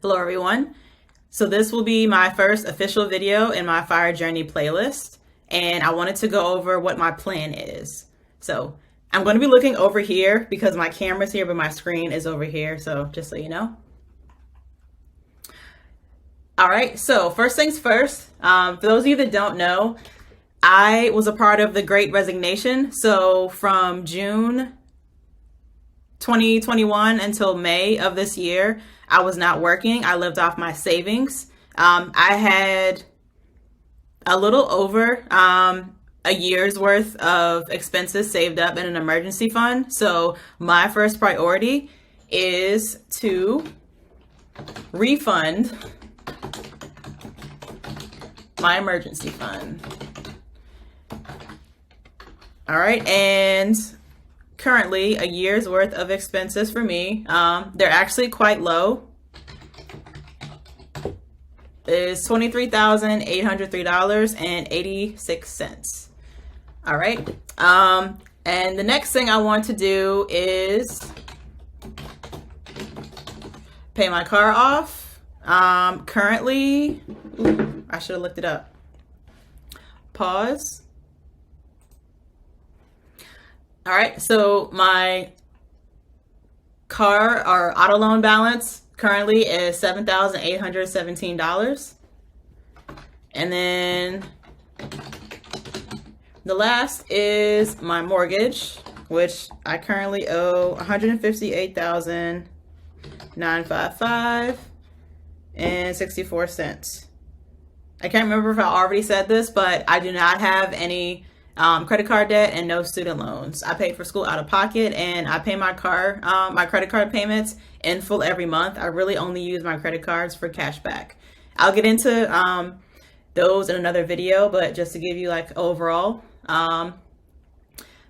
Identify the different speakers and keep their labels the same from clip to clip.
Speaker 1: Hello everyone. So this will be my first official video in my Fire Journey playlist, and I wanted to go over what my plan is. So I'm going to be looking over here because my camera's here, but my screen is over here. So just so you know. All right, so first things first, for those of you that don't know, I was a part of the Great Resignation. So from June 2021 until May of this year, I was not working. I lived off my savings. I had a little over a year's worth of expenses saved up in an emergency fund. So my first priority is to refund my emergency fund. All right, and currently a year's worth of expenses for me. They're actually quite low. Is $23,803.86. All right. And the next thing I want to do is pay my car off. Currently, I should have looked it up. Pause. All right, so my car or auto loan balance currently is $7,817. And then the last is my mortgage, which I currently owe $158,955.64. I can't remember if I already said this, but I do not have any credit card debt and no student loans. I paid for school out of pocket, and I pay my credit card payments in full every month. I really only use my credit cards for cash back. I'll get into those in another video, but just to give you like overall,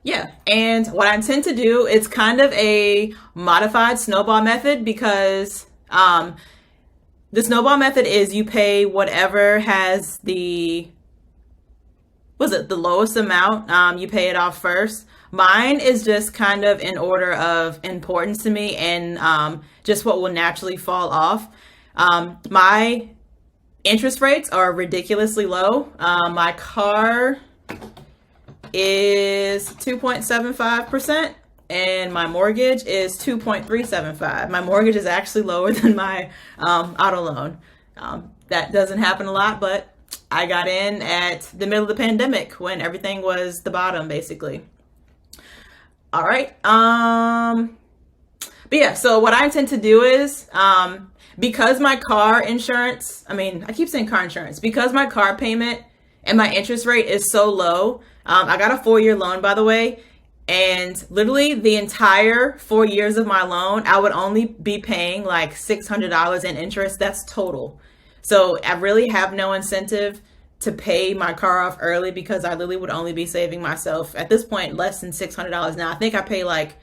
Speaker 1: yeah. And what I intend to do, it's kind of a modified snowball method because the snowball method is you pay whatever has the lowest amount, you pay it off first. Mine is just kind of in order of importance to me and just what will naturally fall off. My interest rates are ridiculously low. My car is 2.75% and my mortgage is 2.375. My mortgage is actually lower than my auto loan. That doesn't happen a lot, but I got in at the middle of the pandemic when everything was the bottom, basically. All right. But yeah, so what I intend to do is, because my car insurance, I keep saying car insurance, because my car payment and my interest rate is so low, I got a 4-year loan, by the way, and literally the entire 4 years of my loan, I would only be paying like $600 in interest. That's total. So I really have no incentive to pay my car off early because I literally would only be saving myself at this point less than $600 now. I think I pay like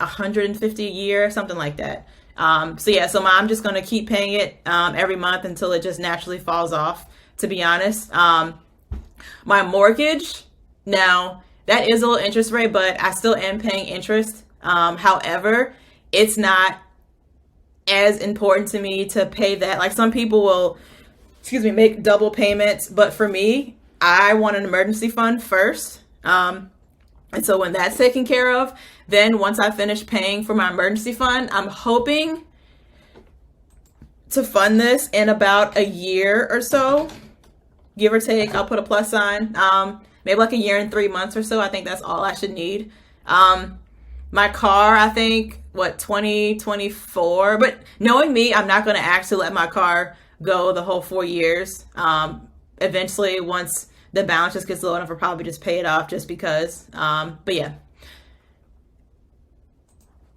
Speaker 1: $150 a year, something like that. So I'm just going to keep paying it every month until it just naturally falls off, to be honest. My mortgage, now that is a little interest rate, but I still am paying interest. However, it's not as important to me to pay that. Like some people will, make double payments, but for me, I want an emergency fund first. And so when that's taken care of, then once I finish paying for my emergency fund, I'm hoping to fund this in about a year or so, give or take. I'll put a plus sign, maybe like a year and 3 months or so. I think that's all I should need. My car, I think, 2024, but knowing me, I'm not going to actually let my car go the whole 4 years. Eventually, once the balance just gets low enough, I'll probably just pay it off just because. But yeah.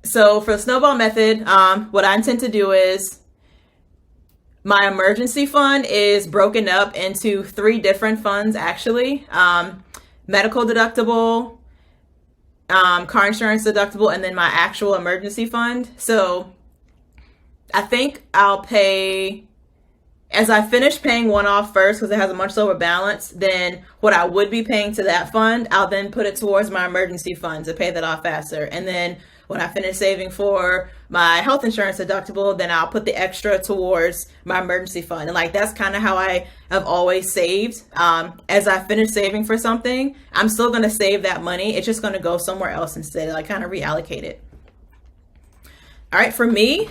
Speaker 1: So for the snowball method, what I intend to do is my emergency fund is broken up into 3 different funds, actually. Medical deductible, car insurance deductible, and then my actual emergency fund. So I think I'll pay, as I finish paying one off first because it has a much lower balance than what I would be paying to that fund, I'll then put it towards my emergency fund to pay that off faster. And then when I finish saving for my health insurance deductible, then I'll put the extra towards my emergency fund. And like, that's kind of how I have always saved. As I finish saving for something, I'm still going to save that money. It's just going to go somewhere else instead. I kind of reallocate it. All right, for me,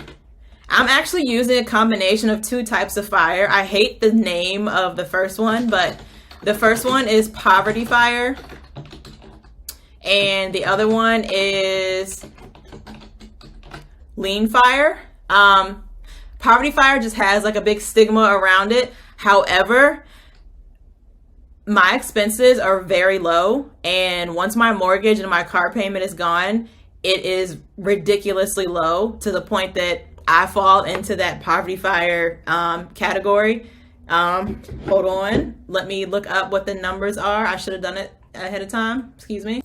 Speaker 1: I'm actually using a combination of two types of fire. I hate the name of the first one, but the first one is Poverty Fire. And the other one is Lean Fire. Poverty Fire just has like a big stigma around it. However, my expenses are very low, and once my mortgage and my car payment is gone, it is ridiculously low to the point that I fall into that Poverty Fire category. Hold on, let me look up what the numbers are. I should have done it ahead of time. Excuse me.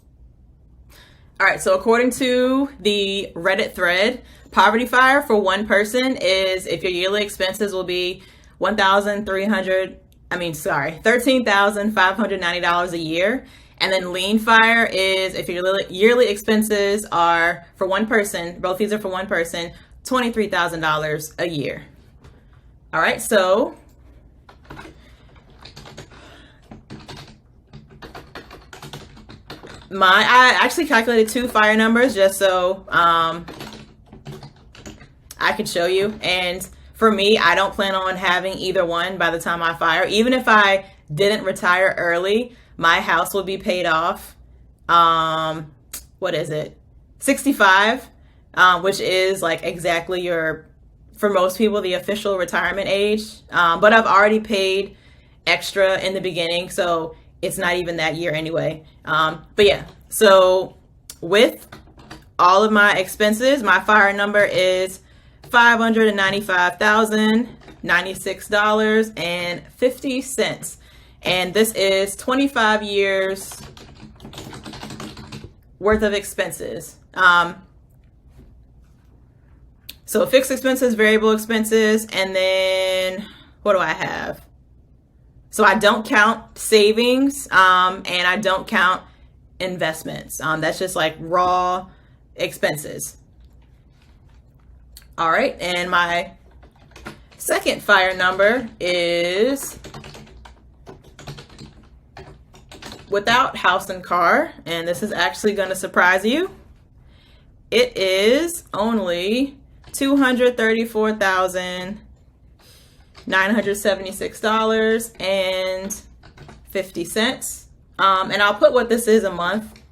Speaker 1: All right, so according to the Reddit thread, Poverty Fire for one person is if your yearly expenses will be $13,590 a year. And then Lean Fire is if your yearly expenses are for one person, both these are for one person, $23,000 a year. All right, so I actually calculated two fire numbers just so I could show you. And for me, I don't plan on having either one by the time I fire. Even if I didn't retire early, my house will be paid off. What is it? 65, which is like exactly for most people, the official retirement age. But I've already paid extra in the beginning, so it's not even that year anyway. But yeah, so with all of my expenses, my fire number is $595,096.50. And this is 25 years worth of expenses. So fixed expenses, variable expenses, and then what do I have? So I don't count savings, and I don't count investments. That's just like raw expenses. All right, and my second fire number is without house and car, and this is actually going to surprise you. It is only $234,976.50. And I'll put what this is a month,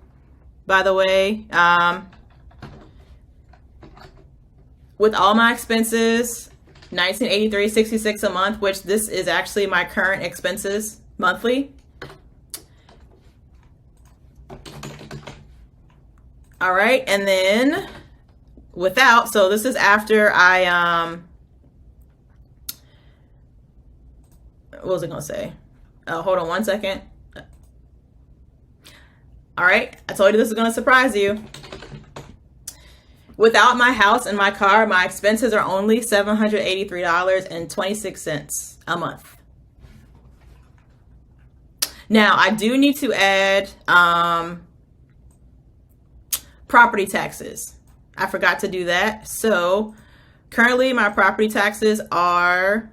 Speaker 1: by the way. With all my expenses, $1983.66 a month, which this is actually my current expenses monthly. All right, and then without, so this is after I, what was I gonna say? Hold on one second. All right, I told you this is gonna surprise you. Without my house and my car, my expenses are only $783.26 a month. Now, I do need to add property taxes. I forgot to do that. So currently my property taxes are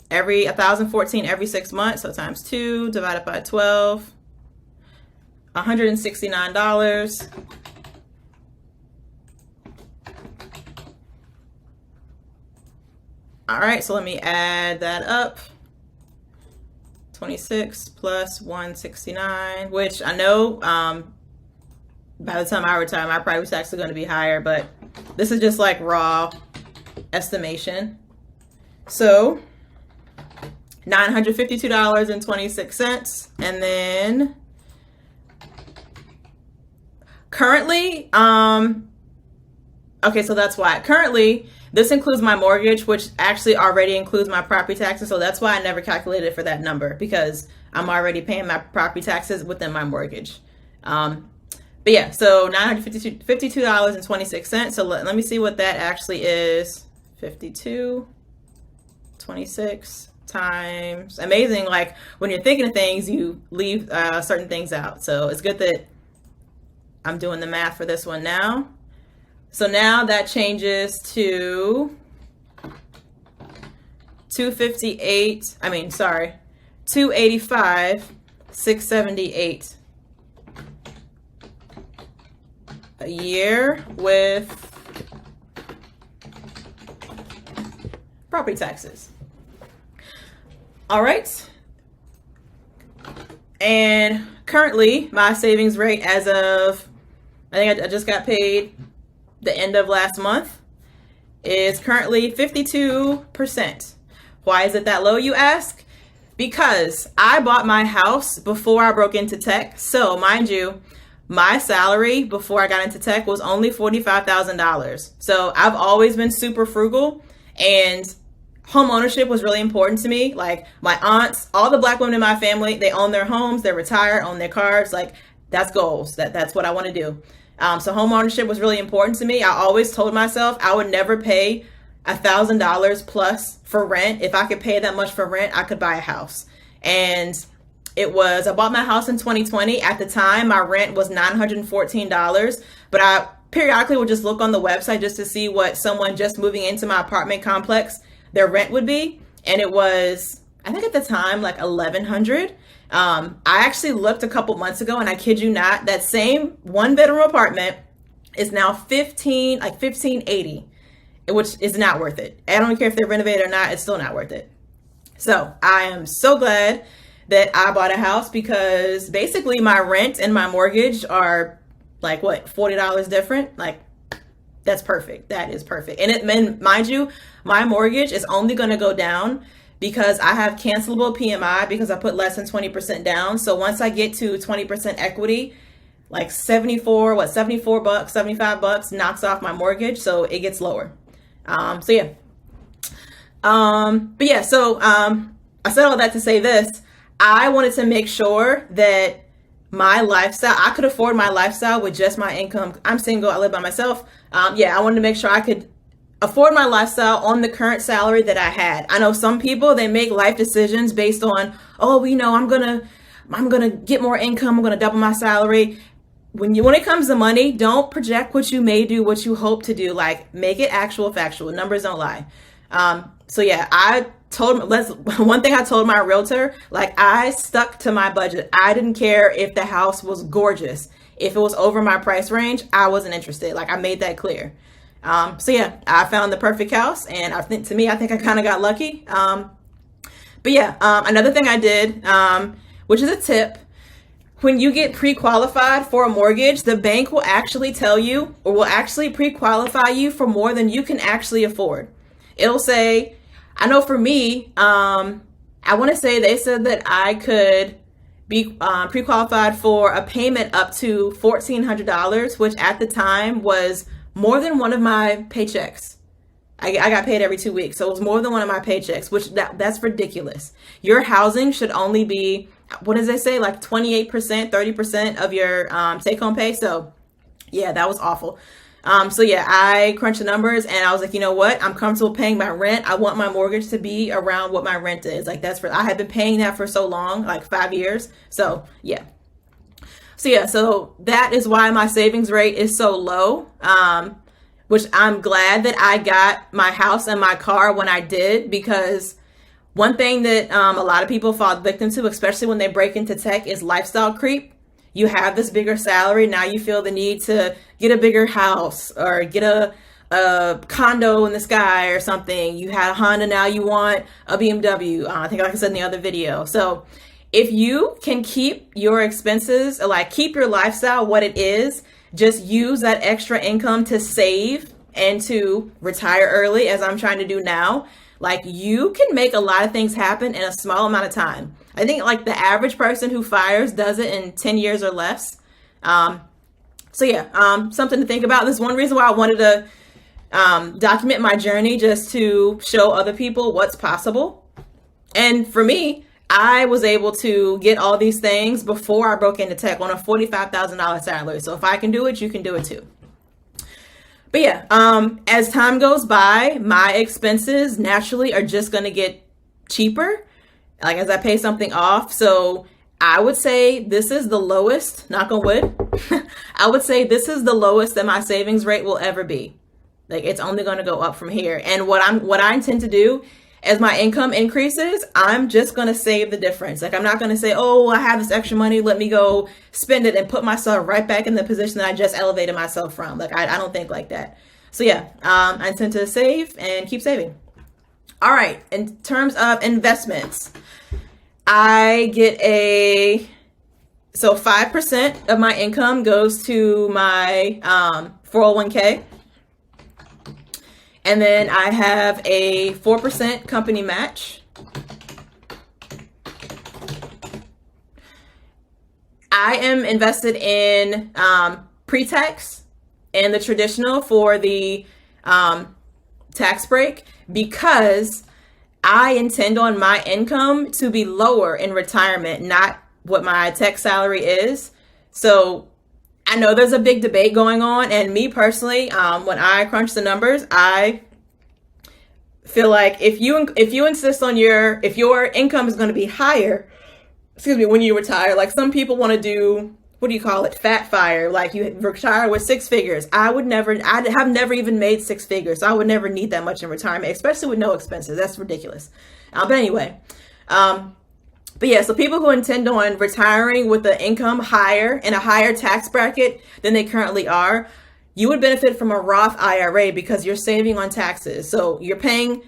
Speaker 1: $1,014 every 6 months. So times 2 divided by 12, $169. All right, so let me add that up. 26 plus 169, which I know by the time I retire, my property tax is going to be higher, but this is just like raw estimation. So $952.26. And then currently, okay, so that's why. Currently, this includes my mortgage, which actually already includes my property taxes. So that's why I never calculated for that number, because I'm already paying my property taxes within my mortgage. But yeah, so $952.26. So let me see what that actually is. 52.26 times. Amazing. Like when you're thinking of things, you leave certain things out. So it's good that I'm doing the math for this one now. So now that changes to 285, 678 a year with property taxes. All right. And currently my savings rate as of, I think I just got paid the end of last month, is currently 52%. Why is it that low, you ask? Because I bought my house before I broke into tech. So mind you, my salary before I got into tech was only $45,000. So I've always been super frugal, and home ownership was really important to me. Like my aunts, all the Black women in my family, they own their homes, they're retired, own their cars. Like that's goals. That's what I want to do. So home ownership was really important to me. I always told myself I would never pay $1,000 plus for rent. If I could pay that much for rent, I could buy a house. And I bought my house in 2020. At the time, my rent was $914, but I periodically would just look on the website just to see what someone just moving into my apartment complex, their rent would be. And it was, I think at the time, like $1,100. I actually looked a couple months ago, and I kid you not, that same one bedroom apartment is now $1,580, which is not worth it. I don't care if they renovate or not, it's still not worth it. So I am so glad that I bought a house, because basically my rent and my mortgage are like what, $40 different? Like that's perfect. That is perfect. And mind you, my mortgage is only going to go down because I have cancelable PMI, because I put less than 20% down. So once I get to 20% equity, like $75 knocks off my mortgage. So it gets lower. I said all that to say this. I wanted to make sure that my lifestyle, I could afford my lifestyle with just my income. I'm single, I live by myself. I wanted to make sure I could afford my lifestyle on the current salary that I had. I know some people, they make life decisions based on, I'm gonna get more income, I'm gonna double my salary. When it comes to money, don't project what you may do, what you hope to do. Like make it actual, factual. Numbers don't lie. One thing I told my realtor, like I stuck to my budget. I didn't care if the house was gorgeous. If it was over my price range, I wasn't interested. Like I made that clear. I found the perfect house, and I think I kind of got lucky. Another thing I did, which is a tip, when you get pre-qualified for a mortgage, the bank will actually tell you, or will actually pre-qualify you for more than you can actually afford. It'll say, I know for me, I want to say they said that I could be pre-qualified for a payment up to $1,400, which at the time was more than one of my paychecks. I got paid every 2 weeks, so it was more than one of my paychecks, which that's ridiculous. Your housing should only be, what does they say, like 28%, 30% of your take-home pay. So yeah, that was awful. I crunched the numbers, and I was like, you know what? I'm comfortable paying my rent. I want my mortgage to be around what my rent is. Like I had been paying that for so long, like 5 years. So yeah. So that is why my savings rate is so low, which I'm glad that I got my house and my car when I did, because one thing that a lot of people fall victim to, especially when they break into tech, is lifestyle creep. You have this bigger salary. Now you feel the need to get a bigger house or get a condo in the sky or something. You had a Honda, now you want a BMW. I think like I said in the other video. So if you can keep your expenses, like keep your lifestyle what it is, just use that extra income to save and to retire early, as I'm trying to do now. Like you can make a lot of things happen in a small amount of time. I think like the average person who fires does it in 10 years or less. Something to think about. This is one reason why I wanted to document my journey, just to show other people what's possible. And for me, I was able to get all these things before I broke into tech on a $45,000 salary. So if I can do it, you can do it too. But as time goes by, my expenses naturally are just going to get cheaper, like as I pay something off. So I would say this is the lowest, knock on wood, I would say this is the lowest that my savings rate will ever be. Like, it's only going to go up from here. And what I intend to do as my income increases, I'm just going to save the difference. Like, I'm not going to say, oh, I have this extra money, let me go spend it and put myself right back in the position that I just elevated myself from. Like, I don't think like that. So yeah, I intend to save and keep saving. All right, in terms of investments, I get so 5% of my income goes to my 401k. And then I have a 4% company match. I am invested in pre-tax and the traditional for the tax break because I intend on my income to be lower in retirement, not what my tech salary is. So I know there's a big debate going on, and me personally, when I crunch the numbers, I feel like if you insist on if your income is going to be higher, when you retire, like some people want to do, what do you call it, fat fire, like you retire with 6 figures. I have never even made 6 figures, so I would never need that much in retirement, especially with no expenses. That's ridiculous. But anyway, but yeah, so people who intend on retiring with the income higher in a higher tax bracket than they currently are, you would benefit from a Roth IRA because you're saving on taxes. So you're paying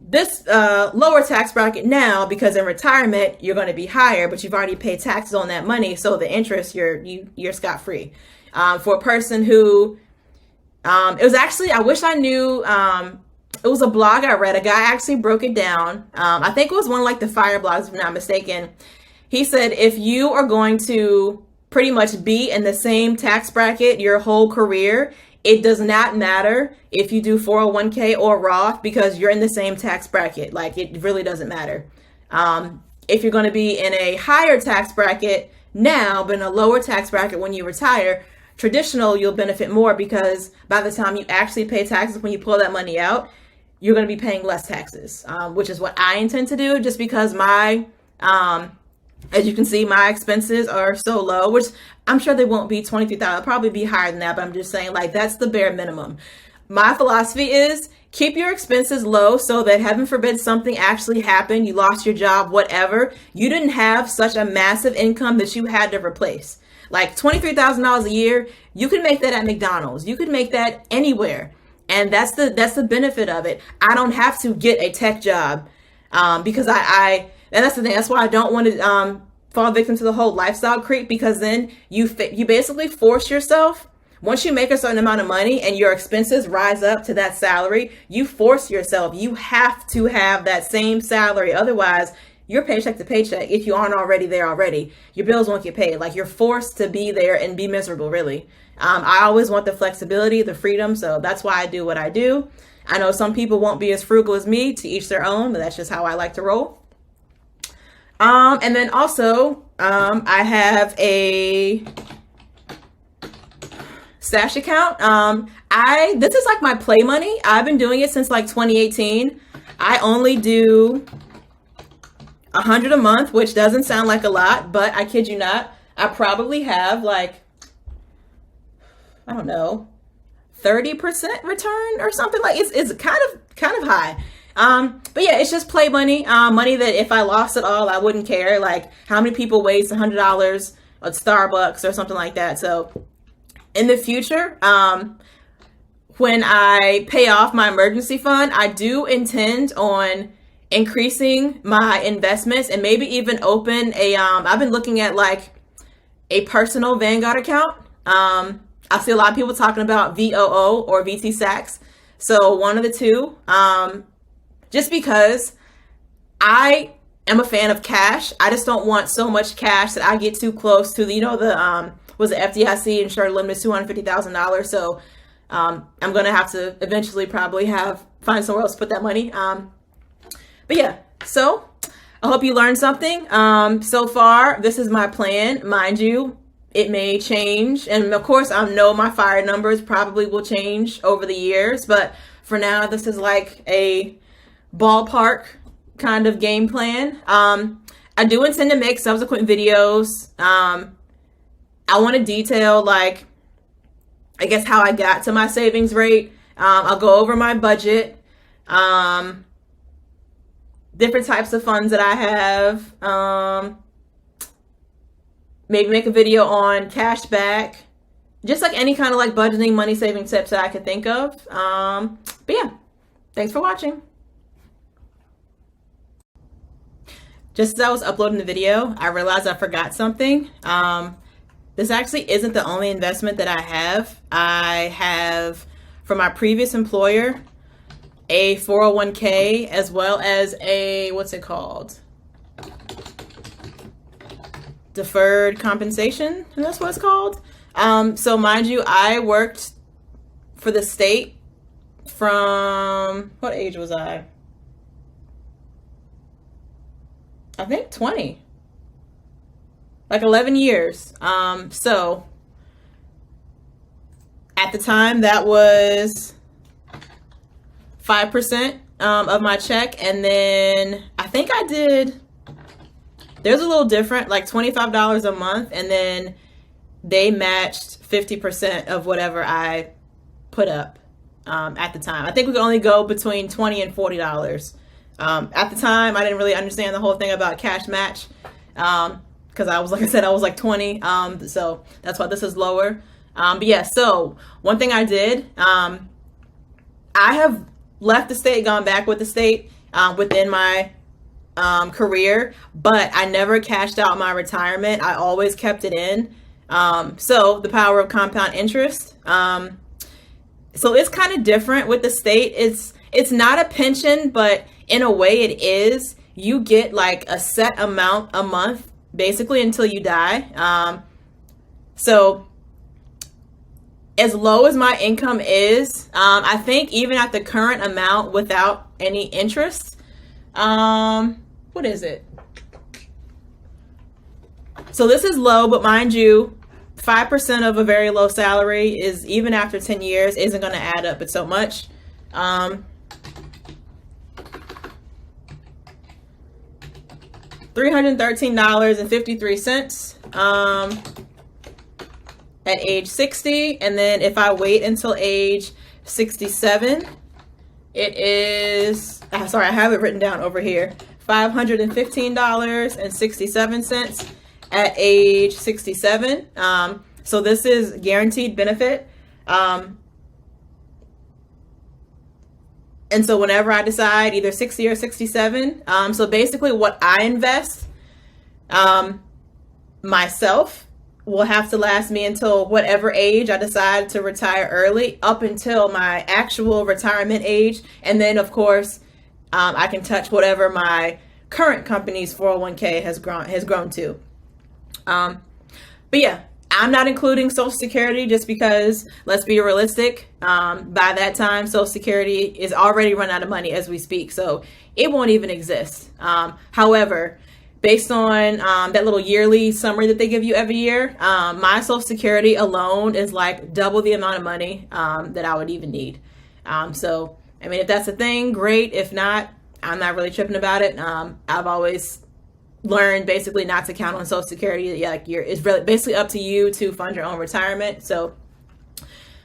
Speaker 1: this lower tax bracket now because in retirement you're going to be higher, but you've already paid taxes on that money. So the interest, you're scot-free. For a person who, it was actually, I wish I knew, it was a blog I read. A guy actually broke it down. I think it was one of like the fire blogs, if I'm not mistaken. He said, if you are going to pretty much be in the same tax bracket your whole career, it does not matter if you do 401k or Roth because you're in the same tax bracket. Like, it really doesn't matter. If you're going to be in a higher tax bracket now, but in a lower tax bracket when you retire, traditional, you'll benefit more because by the time you actually pay taxes, when you pull that money out, you're going to be paying less taxes, which is what I intend to do just because my, as you can see, my expenses are so low, which I'm sure they won't be 23,000. It'll probably be higher than that, but I'm just saying, like, that's the bare minimum. My philosophy is keep your expenses low so that, heaven forbid, something actually happened, you lost your job, whatever, you didn't have such a massive income that you had to replace. Like $23,000 a year, you can make that at McDonald's. You could make that anywhere. And that's the benefit of it. I don't have to get a tech job because and that's the thing. That's why I don't want to fall victim to the whole lifestyle creep, because then you basically force yourself. Once you make a certain amount of money and your expenses rise up to that salary, you force yourself. You have to have that same salary. Otherwise, you're paycheck to paycheck. If you aren't already there already, your bills won't get paid. Like, you're forced to be there and be miserable, really. I always want the flexibility, the freedom. So that's why I do what I do. I know some people won't be as frugal as me, to each their own, but that's just how I like to roll. And then also, I have a stash account. This is like my play money. I've been doing it since like 2018. I only do $100 a month, which doesn't sound like a lot, but I kid you not, I probably have like, I don't know, 30% return or something. Like, it's kind of high. But yeah, it's just play money, money that if I lost it all, I wouldn't care. Like, how many people waste $100 at Starbucks or something like that? So in the future, when I pay off my emergency fund, I do intend on increasing my investments and maybe even open I've been looking at like a personal Vanguard account. I see a lot of people talking about VOO or VT Sachs. So one of the two, just because I am a fan of cash. I just don't want so much cash that I get too close to the FDIC insured limit is $250,000. So I'm going to have to eventually probably find somewhere else to put that money. But yeah, so I hope you learned something. So far, this is my plan. Mind you, it may change. And of course, I know my FIRE numbers probably will change over the years. But for now, this is like a ballpark kind of game plan. I do intend to make subsequent videos. I I want to detail, like, I guess how I got to my savings rate. I'll go over my budget, different types of funds that I have, maybe make a video on cash back, just like any kind of like budgeting, money saving tips that I could think of. But yeah, thanks for watching. Just as I was uploading the video, I realized I forgot something. This actually isn't the only investment that I have. I have, from my previous employer, a 401k, as well as a, what's it called? Deferred compensation, and that's what it's called. So mind you, I worked for the state from, what age was I? I think 20. Like 11 years. So at the time, that was 5% of my check. And then I think I did, there's a little different, like $25 a month. And then they matched 50% of whatever I put up at the time. I think we could only go between $20 and $40. At the time, I didn't really understand the whole thing about cash match. Because I was, like I said, I was like 20, so that's why this is lower. But yeah, so one thing I did, I have left the state, gone back with the state within my career, but I never cashed out my retirement. I always kept it in. So the power of compound interest. So it's kind of different with the state. It's not a pension, but in a way it is. You get like a set amount a month, basically until you die. So as low as my income is, I think even at the current amount without any interest, what is it? So this is low, but mind you, 5% of a very low salary is, even after 10 years, isn't going to add up. It's so much. $313.53 at age 60, and then if I wait until age 67, it is, sorry, I have it written down over here, $515.67 at age 67. So this is guaranteed benefit. And so whenever I decide, either 60 or 67, so basically what I invest myself will have to last me until whatever age I decide to retire early, up until my actual retirement age. And then of course, I can touch whatever my current company's 401k has grown to. But yeah, I'm not including Social Security just because, let's be realistic, by that time, Social Security is already run out of money as we speak, so it won't even exist. However, based on that little yearly summary that they give you every year, my Social Security alone is like double the amount of money that I would even need. So, I mean, if that's a thing, great. If not, I'm not really tripping about it. I've always learned basically not to count on Social Security. Yeah, like it's really basically up to you to fund your own retirement. So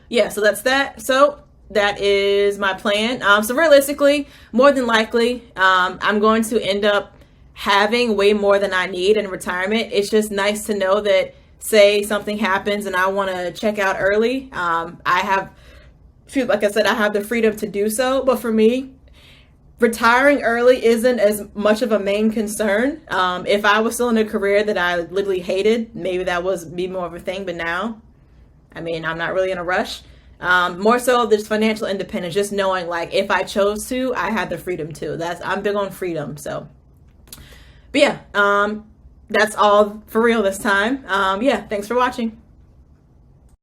Speaker 1: yeah, so that's that. So that is my plan. So realistically, more than likely, I'm going to end up having way more than I need in retirement. It's just nice to know that, say something happens and I want to check out early. I have, like I said, I have the freedom to do so. But for me, retiring early isn't as much of a main concern. If I was still in a career that I literally hated, maybe that would be more of a thing. But now, I mean, I'm not really in a rush. More so this financial independence, just knowing like if I chose to, I had the freedom to. I'm big on freedom. So, but yeah, that's all for real this time. Yeah, thanks for watching.